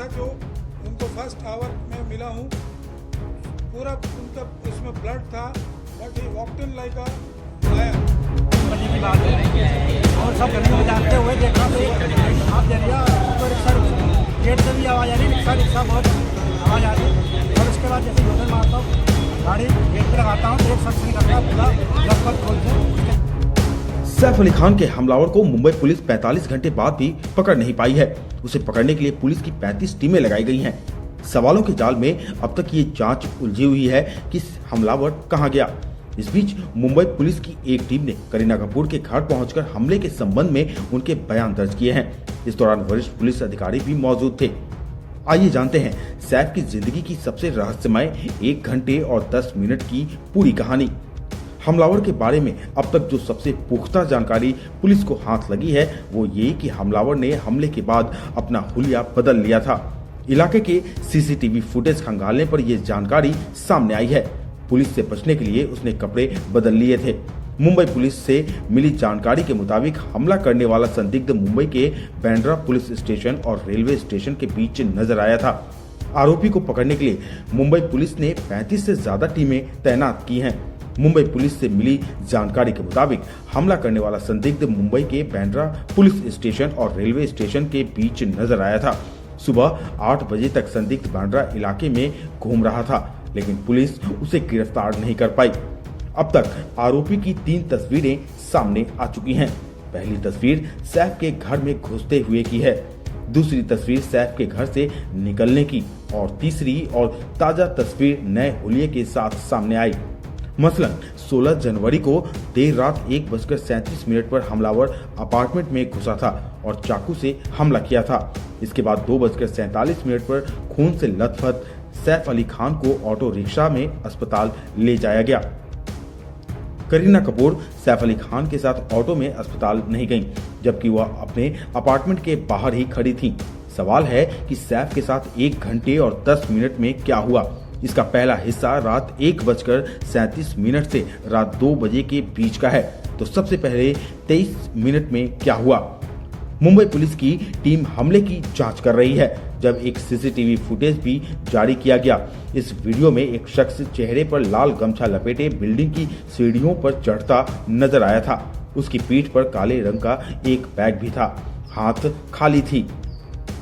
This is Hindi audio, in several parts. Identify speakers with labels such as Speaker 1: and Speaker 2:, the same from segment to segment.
Speaker 1: था जो उनको फर्स्ट आवर में मिला हूँ, पूरा उनका उसमें ब्लड था, but he walked in like a lion.
Speaker 2: बजे की बात है और सब गली में जाते हुए देखा तो आप जरिया रिक्शा गेट से भी आवाज़ आ रही, रिक्शा बहुत आवाज़ आ रही। और उसके बाद जैसे गोदर मारता हूँ, गाड़ी गेट पे लगाता हूँ तो एक शख्स निकलता है पूरा लगभग खोल के।
Speaker 3: सैफ अली खान के हमलावर को मुंबई पुलिस 45 घंटे बाद भी पकड़ नहीं पाई है। उसे पकड़ने के लिए पुलिस की 35 टीमें लगाई गई हैं। सवालों के जाल में अब तक ये जांच उलझी हुई है कि हमलावर कहां गया। इस बीच मुंबई पुलिस की एक टीम ने करीना कपूर के घर पहुंचकर हमले के संबंध में उनके बयान दर्ज किए हैं। इस दौरान वरिष्ठ पुलिस अधिकारी भी मौजूद थे। आइए जानते हैं सैफ की जिंदगी की सबसे रहस्यमय 1 घंटे और 10 मिनट की पूरी कहानी। हमलावर के बारे में अब तक जो सबसे पुख्ता जानकारी पुलिस को हाथ लगी है वो ये कि हमलावर ने हमले के बाद अपना हुलिया बदल लिया था। इलाके के सीसीटीवी फुटेज खंगालने पर यह जानकारी सामने आई है। पुलिस से बचने के लिए उसने कपड़े बदल लिए थे। मुंबई पुलिस से मिली जानकारी के मुताबिक हमला करने वाला संदिग्ध मुंबई के बांद्रा पुलिस स्टेशन और रेलवे स्टेशन के बीच नजर आया था। आरोपी को पकड़ने के लिए मुंबई पुलिस ने 35 से ज्यादा टीमें तैनात की हैं। मुंबई पुलिस से मिली जानकारी के मुताबिक हमला करने वाला संदिग्ध मुंबई के बांद्रा पुलिस स्टेशन और रेलवे स्टेशन के बीच नजर आया था। सुबह 8 बजे तक संदिग्ध बांद्रा इलाके में घूम रहा था, लेकिन पुलिस उसे गिरफ्तार नहीं कर पाई। अब तक आरोपी की 3 तस्वीरें सामने आ चुकी हैं। पहली तस्वीर सैफ के घर में घुसते हुए की है, दूसरी तस्वीर सैफ के घर से निकलने की और तीसरी और ताजा तस्वीर नए हुलिये के साथ सामने आई। मसलन 16 जनवरी को देर रात 1:37 पर हमलावर अपार्टमेंट में घुसा था और चाकू से हमला किया था। इसके बाद 2:47 पर खून से लथपथ सैफ अली खान को ऑटो रिक्शा में अस्पताल ले जाया गया। करीना कपूर सैफ अली खान के साथ ऑटो में अस्पताल नहीं गईं, जबकि वह अपने अपार्टमेंट के बाहर ही खड़ी थी। सवाल है कि सैफ के साथ 1 घंटे और 10 मिनट में क्या हुआ। इसका पहला हिस्सा रात 1:37 से रात 2 बजे के बीच का है। तो सबसे पहले 23 मिनट में क्या हुआ। मुंबई पुलिस की टीम हमले की जांच कर रही है, जब एक सीसीटीवी फुटेज भी जारी किया गया। इस वीडियो में एक शख्स चेहरे पर लाल गमछा लपेटे बिल्डिंग की सीढ़ियों पर चढ़ता नजर आया था। उसकी पीठ पर काले रंग का एक बैग भी था, हाथ खाली थी,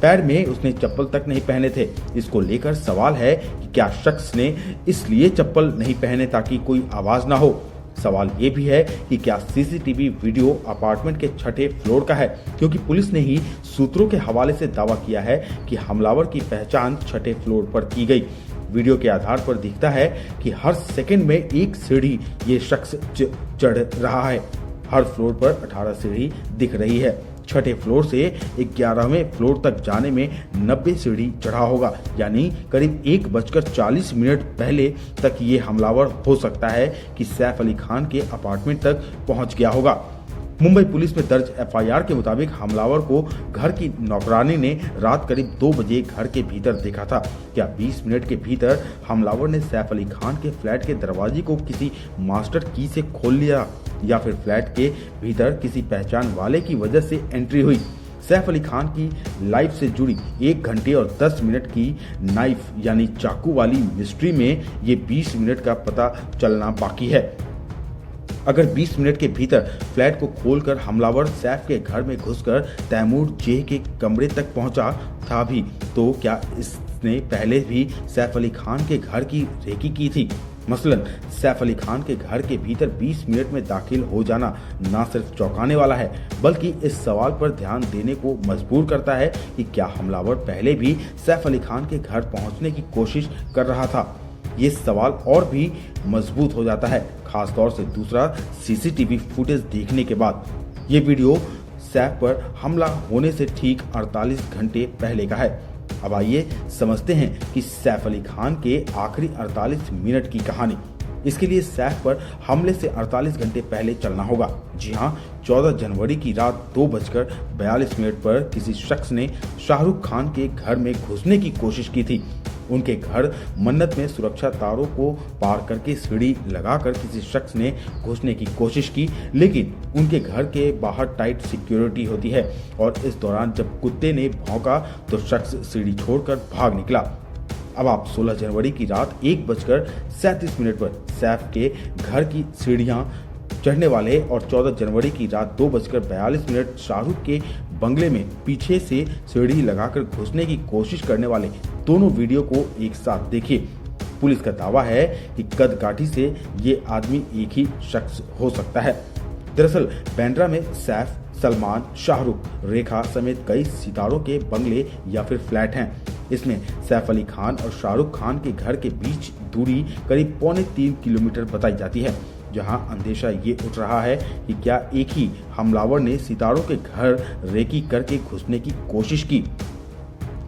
Speaker 3: पैर में उसने चप्पल तक नहीं पहने थे। इसको लेकर सवाल है कि क्या शख्स ने इसलिए चप्पल नहीं पहने ताकि कोई आवाज ना हो। सवाल ये भी है कि क्या सीसीटीवी वीडियो अपार्टमेंट के 6ठे फ्लोर का है, क्योंकि पुलिस ने ही सूत्रों के हवाले से दावा किया है कि हमलावर की पहचान 6ठे फ्लोर पर की गई। वीडियो के आधार पर दिखता है कि हर सेकंड में एक सीढ़ी ये शख्स चढ़ रहा है। हर फ्लोर पर 18 सीढ़ी दिख रही है। 6ठे फ्लोर से 11वें फ्लोर तक जाने में 90 सीढ़ी चढ़ा होगा, यानी करीब 1:40 पहले तक ये हमलावर हो सकता है कि सैफ अली खान के अपार्टमेंट तक पहुंच गया होगा। मुंबई पुलिस में दर्ज एफआईआर के मुताबिक हमलावर को घर की नौकरानी ने रात करीब 2 बजे घर के भीतर देखा था। क्या 20 मिनट के भीतर हमलावर ने सैफ अली खान के फ्लैट के दरवाजे को किसी मास्टर की से खोल लिया, या फिर फ्लैट के भीतर किसी पहचान वाले की वजह से एंट्री हुई। सैफ अली खान की लाइफ से जुड़ी 1 घंटे और 10 मिनट की नाइफ यानी चाकू वाली मिस्ट्री में ये 20 मिनट का पता चलना बाकी है। अगर 20 मिनट के भीतर फ्लैट को खोलकर हमलावर सैफ के घर में घुसकर तैमूर जे के कमरे तक पहुंचा था भी, तो क्या इसने पहले भी सैफ अली खान के घर की रेकी की थी। मसलन सैफ अली खान के घर के भीतर 20 मिनट में दाखिल हो जाना न सिर्फ चौंकाने वाला है, बल्कि इस सवाल पर ध्यान देने को मजबूर करता है कि क्या हमलावर पहले भी सैफ अली खान के घर पहुंचने की कोशिश कर रहा था। ये सवाल और भी मजबूत हो जाता है, खासतौर से दूसरा सीसीटीवी फुटेज देखने के बाद। ये वीडियो सैफ पर हमला होने से ठीक 48 घंटे पहले का है। अब आइए समझते हैं कि सैफ अली खान के आखिरी 48 मिनट की कहानी। इसके लिए सैफ पर हमले से 48 घंटे पहले चलना होगा। जी हाँ, 14 जनवरी की रात 2:42 पर किसी शख्स ने शाहरुख खान के घर में घुसने की कोशिश की थी। उनके घर मन्नत में सुरक्षा तारों को पार करके सीढ़ी लगाकर किसी शख्स ने घुसने की कोशिश की, लेकिन उनके घर के बाहर टाइट सिक्योरिटी होती है और इस दौरान जब कुत्ते ने भौंका तो शख्स सीढ़ी छोड़कर भाग निकला। अब आप 16 जनवरी की रात 1:37 पर सैफ के घर की सीढ़ियां चढ़ने वाले और 14 जनवरी की रात 2:42 शाहरुख के बंगले में पीछे से सीढ़ी लगाकर घुसने की कोशिश करने वाले दोनों वीडियो को एक साथ देखिए। पुलिस का दावा है कि कदकाठी से ये आदमी एक ही शख्स हो सकता है। दरअसल बांद्रा में सैफ, सलमान, शाहरुख, रेखा समेत कई सितारों के बंगले या फिर फ्लैट हैं। इसमें सैफ अली खान और शाहरुख खान के घर के बीच दूरी करीब 3.25 किलोमीटर बताई जाती है, जहां अंदेशा ये उठ रहा है कि क्या एक ही हमलावर ने सितारों के घर रेकी करके घुसने की कोशिश की।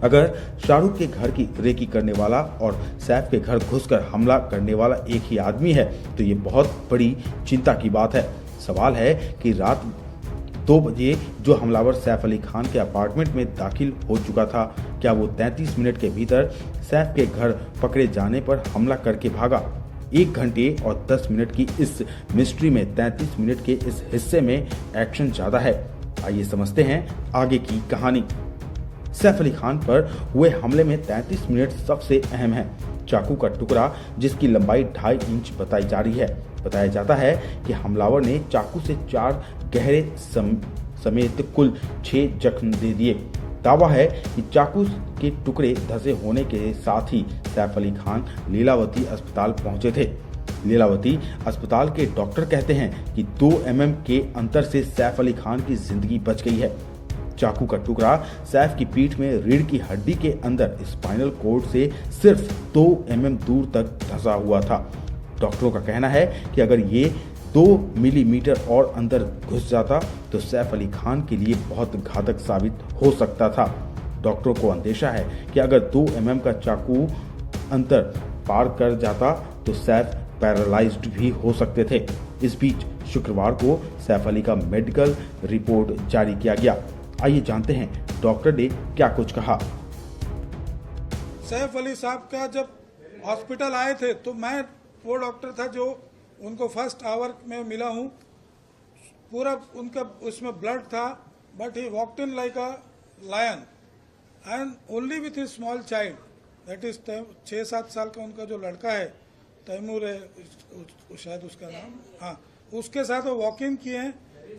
Speaker 3: अगर शाहरुख के घर की रेकी करने वाला और सैफ के घर घुसकर हमला करने वाला एक ही आदमी है तो ये बहुत बड़ी चिंता की बात है। सवाल है कि रात 2 बजे जो हमलावर सैफ अली खान के अपार्टमेंट में दाखिल हो चुका था, क्या वो 33 मिनट के भीतर सैफ के घर पकड़े जाने पर हमला करके भागा? 1 घंटे और 10 मिनट की इस मिस्ट्री में 33 मिनट के इस हिस्से में एक्शन ज्यादा है। आइए समझते हैं आगे की कहानी। सैफ अली खान पर हुए हमले में 33 मिनट सबसे अहम है। चाकू का टुकड़ा जिसकी लंबाई 2.5 इंच बताई जा रही है। बताया जाता है कि हमलावर ने चाकू से 4 गहरे समेत कुल 6 जख्म दे दिए। दावा है कि चाकू के टुकड़े धंसे होने के साथ ही सैफ अली खान लीलावती अस्पताल पहुंचे थे। लीलावती अस्पताल के डॉक्टर कहते हैं कि 2 mm के अंतर से सैफ अली खान की जिंदगी बच गई है। चाकू का टुकड़ा सैफ की पीठ में रीढ़ की हड्डी के अंदर स्पाइनल कोर्ड से सिर्फ 2 mm दूर तक धंसा हुआ था। डॉक्टरों का कहना है कि अगर ये 2 मिलीमीटर और अंदर घुस जाता तो सैफ अली खान के लिए बहुत घातक साबित हो सकता था। डॉक्टरों को अंदेशा है कि अगर 2 mm का चाकू अंतर पार कर जाता तो सैफ पैरालाइज्ड भी हो सकते थे। इस बीच शुक्रवार को सैफ अली का मेडिकल रिपोर्ट जारी किया गया। आइए जानते हैं डॉक्टर ने क्या कुछ कहा।
Speaker 1: सैफ अली साहब का जब हॉस्पिटल आए थे तो मैं वो डॉक्टर था जो उनको फर्स्ट आवर में मिला हूँ। पूरा उनका उसमें ब्लड था, but he walked in like a lion and only with his small child, that is 6-7 साल का उनका जो लड़का है, तैमूर है शायद उसका नाम, हाँ, उसके साथ वो वॉक इन किए हैं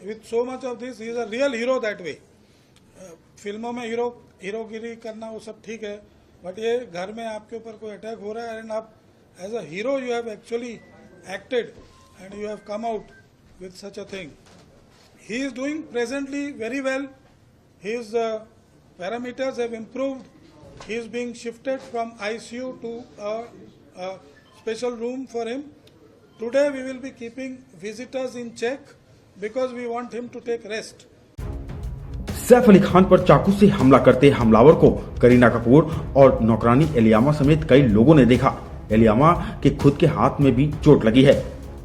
Speaker 1: with so much of this. He is a real hero that way. फिल्मों में हीरोगिरी करना वो सब ठीक है, बट ये घर में आपके ऊपर कोई अटैक हो रहा है एंड आप as a hero you have actually acted and you have come out with such a thing. He is doing presently very well. His parameters have improved. He is being shifted from ICU to a special room for him. Today we will be keeping visitors in check because we want him to take rest.
Speaker 3: Saif Ali Khan पर चाकू से हमला करते हमलावर को करीना कपूर और नौकरानी एलियामा समेत कई लोगों ने देखा। एलियामा के खुद के हाथ में भी चोट लगी है,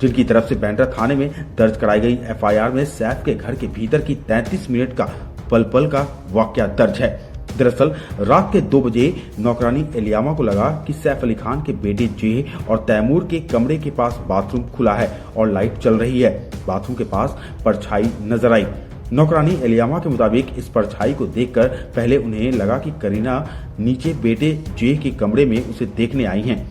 Speaker 3: जिनकी तरफ से बांद्रा थाने में दर्ज कराई गई एफआईआर में सैफ के घर के भीतर की 33 मिनट का पल पल का वाकया दर्ज है। दरअसल रात के 2 बजे नौकरानी एलियामा को लगा कि सैफ अली खान के बेटे जे और तैमूर के कमरे के पास बाथरूम खुला है और लाइट चल रही है। बाथरूम के पास परछाई नजर आई। नौकरानी एलियामा के मुताबिक इस परछाई को देखकर पहले उन्हें लगा कि करीना नीचे बेटे जे के कमरे में उसे देखने आई हैं।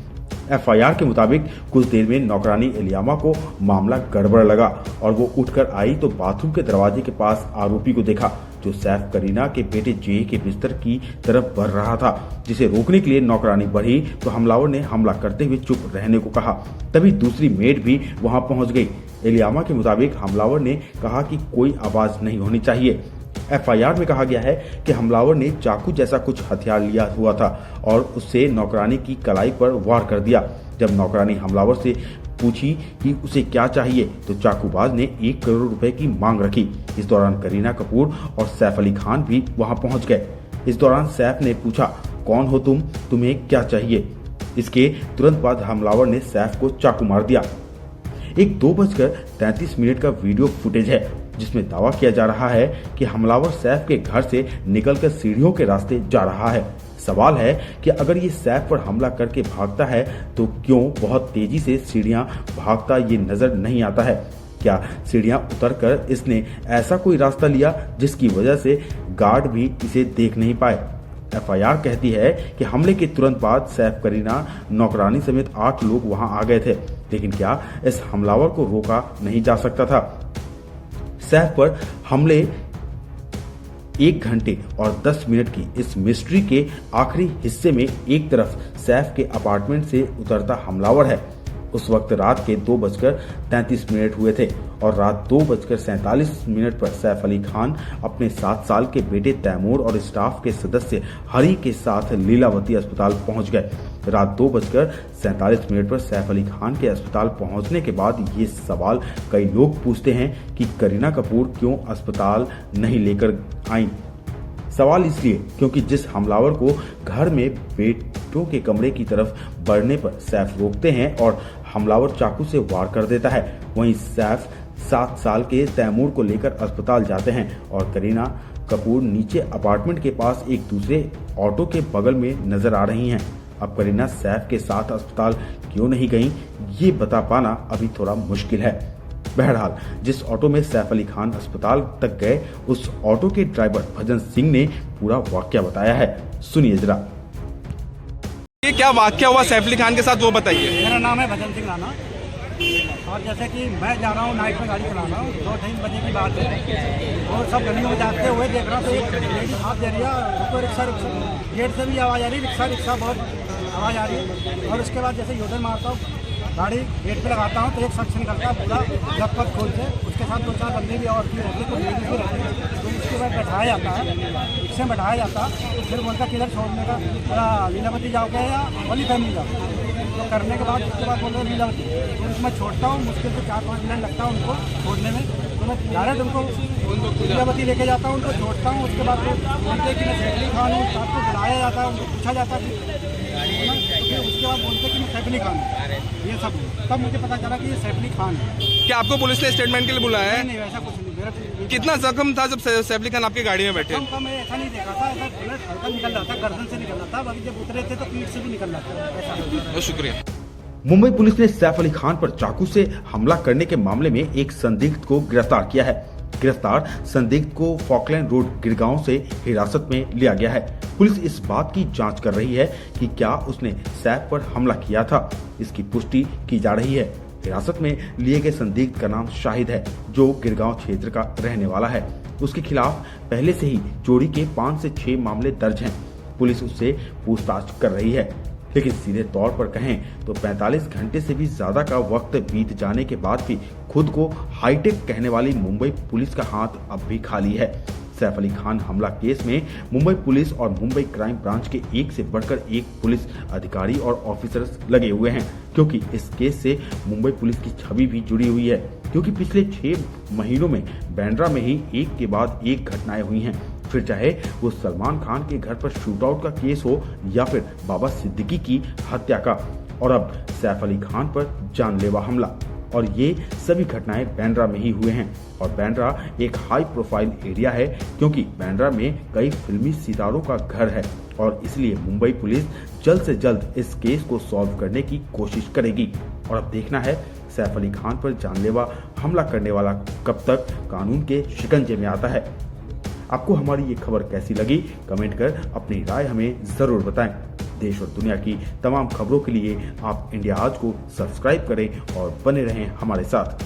Speaker 3: एफआईआर के मुताबिक कुछ देर में नौकरानी एलियामा को मामला गड़बड़ लगा और वो उठकर आई तो बाथरूम के दरवाजे के पास आरोपी को देखा, जो सैफ करीना के बेटे जे के बिस्तर की तरफ बढ़ रहा था। जिसे रोकने के लिए नौकरानी बढ़ी तो हमलावर ने हमला करते हुए चुप रहने को कहा। तभी दूसरी मेड भी वहां पहुंच गई। एलियामा के मुताबिक हमलावर ने कहा कि कोई आवाज नहीं होनी चाहिए। एफआईआर में कहा गया है कि हमलावर ने चाकू जैसा कुछ हथियार लिया हुआ था और उससे नौकरानी की कलाई पर वार कर दिया। जब नौकरानी हमलावर से पूछी कि उसे क्या चाहिए तो चाकूबाज ने 1 करोड़ रुपए की मांग रखी। इस दौरान करीना कपूर और सैफ अली खान भी वहां पहुंच गए। इस दौरान सैफ ने पूछा, कौन हो तुम, तुम्हें क्या चाहिए? इसके तुरंत बाद हमलावर ने सैफ को चाकू मार दिया। एक 2:33 का वीडियो फुटेज है जिसमें दावा किया जा रहा है कि हमलावर सैफ के घर से निकलकर सीढ़ियों के रास्ते जा रहा है। सवाल है कि अगर ये सैफ पर हमला करके भागता है तो क्यों बहुत तेजी से सीढ़ियां भागता ये नजर नहीं आता है। क्या सीढ़ियां उतरकर इसने ऐसा कोई रास्ता लिया जिसकी वजह से गार्ड भी इसे देख नहीं पाए। एफआईआर कहती है कि हमले के तुरंत बाद सैफ, करीना, नौकरानी समेत 8 लोग वहां आ गए थे, लेकिन क्या इस हमलावर को रोका नहीं जा सकता था। सैफ पर हमले 1 घंटे और 10 मिनट की इस मिस्ट्री के आखिरी हिस्से में एक तरफ सैफ के अपार्टमेंट से उतरता हमलावर है। उस वक्त रात के 2:33 हुए थे और रात 2:47 पर सैफ अली खान अपने 7 साल के बेटे तैमूर और स्टाफ के सदस्य हरी के साथ लीलावती अस्पताल पहुंच गए। रात 2:47 पर सैफ अली खान के अस्पताल पहुंचने के बाद ये सवाल कई लोग पूछते हैं कि करीना कपूर क्यों अस्पताल नहीं लेकर आई। सवाल इसलिए क्योंकि जिस हमलावर को घर में बेटों के कमरे की तरफ बढ़ने पर सैफ रोकते हैं और हमलावर चाकू से वार कर देता है, वहीं सैफ 7 साल के तैमूर को लेकर अस्पताल जाते हैं और करीना कपूर नीचे अपार्टमेंट के पास एक दूसरे ऑटो के बगल में नजर आ रही हैं। अब करीना सैफ के साथ अस्पताल क्यों नहीं गई, ये बता पाना अभी थोड़ा मुश्किल है। बहरहाल जिस ऑटो में सैफ अली खान अस्पताल तक गए, उस ऑटो के ड्राइवर भजन सिंह ने पूरा वाकया बताया है। सुनिए जरा।
Speaker 4: ये क्या वाकया हुआ सैफ अली खान के साथ वो बताइए।
Speaker 2: मेरा नाम है भजन सिंह राणा और जैसे कि मैं जा रहा हूँ, नाइट में गाड़ी चला रहा हूँ, 2-3 बजे की बात है और सब गली में जाते हुए देख रहा हूँ तो एक लेडी हाथ दे रही है, ऊपर रिक्शा गेट से भी आवाज़ आ रही है, रिक्शा बहुत आवाज़ आ रही है। और उसके बाद जैसे योधन मारता हूँ, गाड़ी गेट पे लगाता हूँ तो एक शख्स निकलता है पूरा जब खोल से, उसके साथ 2-4 बंदे भी और भी रहते, तो लेडीज भी रहती है। तो उसके बाद बैठाया जाता है, रिक्शे में बैठाया जाता है, फिर बोलता किधर छोड़ने का, पूरा लीलावती जाओगे या वली फैमिली जाओ। तो करने के बाद उसके बाद बोलते लीलावती, तो उसमें छोड़ता हूँ, मुश्किल से 4-5 मिनट लगता है उनको छोड़ने में। तो मैं डायरेक्ट उनको लीलावती लेके जाता हूँ, उनको छोड़ता हूँ। उसके बाद बोलते कि मैं सैफ अली खान हूँ, साथ को बुलाया जाता है, उनको पूछा जाता है, फिर उसके बाद बोलते कि मैं सैफ अली खान हूँ, ये सब। तब मुझे पता चला कि ये सैफ अली खान है।
Speaker 4: क्या आपको पुलिस ने स्टेटमेंट के लिए बुलाया है?
Speaker 2: नहीं, ऐसा कुछ नहीं। मेरा
Speaker 4: कितना जख्म था जब सैफ अली खान आपकी गाड़ी में बैठे?
Speaker 2: मैं ऐसा नहीं देखा था, ऐसा बुलेट हल्का निकल रहा था, गर्दन से निकल रहा था, बाकी जब उतरे थे तो पीठ से भी निकल रहा था, ऐसा।
Speaker 4: बहुत शुक्रिया।
Speaker 3: मुंबई पुलिस ने सैफ अली खान पर चाकू से हमला करने के मामले में एक संदिग्ध को गिरफ्तार किया है। गिरफ्तार संदिग्ध को फॉकलैंड रोड गिरगांव से हिरासत में लिया गया है। पुलिस इस बात की जांच कर रही है कि क्या उसने सैफ पर हमला किया था, इसकी पुष्टि की जा रही है। हिरासत में लिए गए संदिग्ध का नाम शाहिद है, जो गिरगांव क्षेत्र का रहने वाला है। उसके खिलाफ पहले से ही चोरी के 5 से 6 मामले दर्ज हैं। पुलिस उससे पूछताछ कर रही है, लेकिन सीधे तौर पर कहें तो 45 घंटे से भी ज्यादा का वक्त बीत जाने के बाद भी खुद को हाईटेक कहने वाली मुंबई पुलिस का हाथ अब भी खाली है। सैफ अली खान हमला केस में मुंबई पुलिस और मुंबई क्राइम ब्रांच के एक से बढ़कर एक पुलिस अधिकारी और ऑफिसर्स लगे हुए हैं, क्योंकि इस केस से मुंबई पुलिस की छवि भी जुड़ी हुई है। क्योंकि पिछले 6 महीनों में बांद्रा में ही एक के बाद एक घटनाएं हुई हैं, फिर चाहे वो सलमान खान के घर पर शूटआउट का केस हो या फिर बाबा सिद्दीकी की हत्या का, और अब सैफ अली खान पर जानलेवा हमला। और ये सभी घटनाएं बांद्रा में ही हुए हैं। और बांद्रा एक हाई प्रोफाइल एरिया है, क्योंकि बांद्रा में कई फिल्मी सितारों का घर है, और इसलिए मुंबई पुलिस जल्द से जल्द इस केस को सॉल्व करने की कोशिश करेगी। और अब देखना है सैफ अली खान पर जानलेवा हमला करने वाला कब तक कानून के शिकंजे में आता है। आपको हमारी ये खबर कैसी लगी, कमेंट कर अपनी राय हमें जरूर बताएं। देश और दुनिया की तमाम खबरों के लिए आप इंडिया आज को सब्सक्राइब करें और बने रहें हमारे साथ।